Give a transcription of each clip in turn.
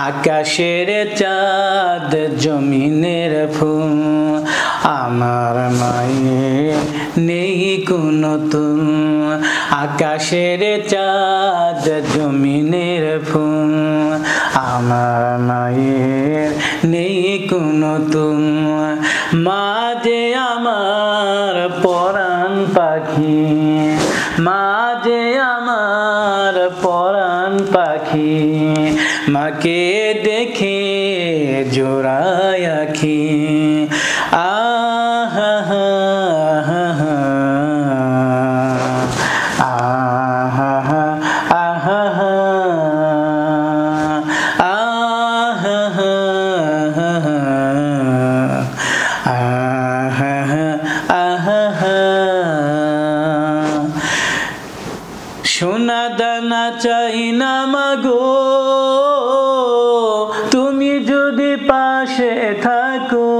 আকাশের চাঁদ জমিনের ফুল আমার মায়ের নেই কোনো তুল আকাশের চাঁদ জমিনের ফুল আমার মায়ের নেই কোনো তুল মা যে আমার পরাণ পাখি মা যে আমার পরাণ পাখি মাকে দেখে জোড়ায় আখি আহা আহা আহা সোনা দানা চাই না মাগো তুমি যদি পাশে থাকো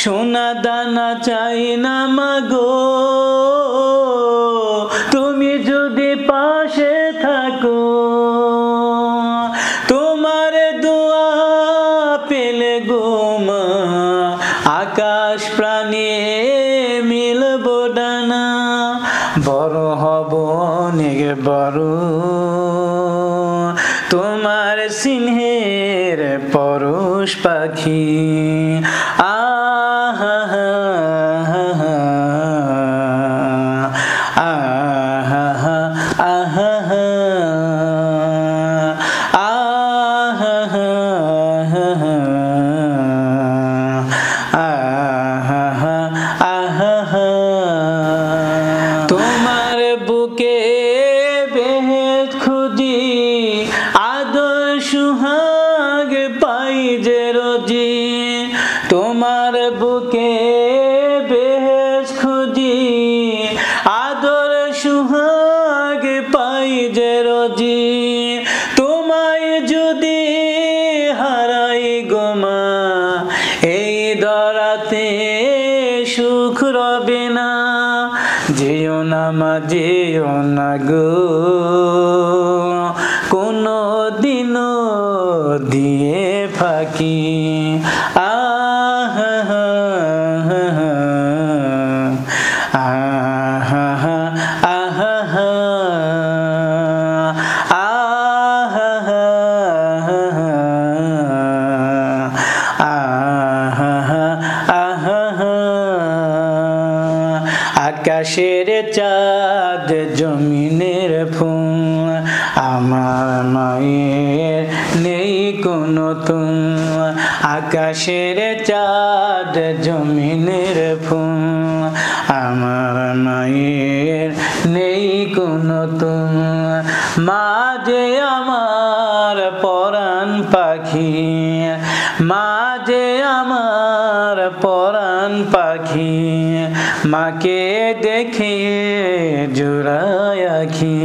সোনা দানা চাই না মাগো তুমি যদি পাশে থাকো তোমার দোয়া পেলে গো মা আকাশ প্রাণে মিলব ডানা বড় হব অনেক বড় তোমার সিংহের পরশ পাখি আহা আহা আহা তোমার বুকে বেহেশত খুঁজি আদর সুহাগ পাই যে রোজি তোমার বুকে বেহেশত খুঁজি আদর সুহাগ পাই যে রোজি তোমায় যদি হারাই গো মা এই দরাতে সুখ রবে না যেও না মা যেও না গো কোনো দিনও দিয়ে ফাঁকি আহা আহা আহা আকাশের চাঁদ জমিনের ফুল আমার মায়ের নেই কোনো তুল আকাশের চাঁদ জমিনের ফুল আমার মায়ের নেই কোনো তুল মা যে আমার পরাণ পাখি মা যে আমার পরাণ পাখি মাকে দেখে জোড়ায় আখি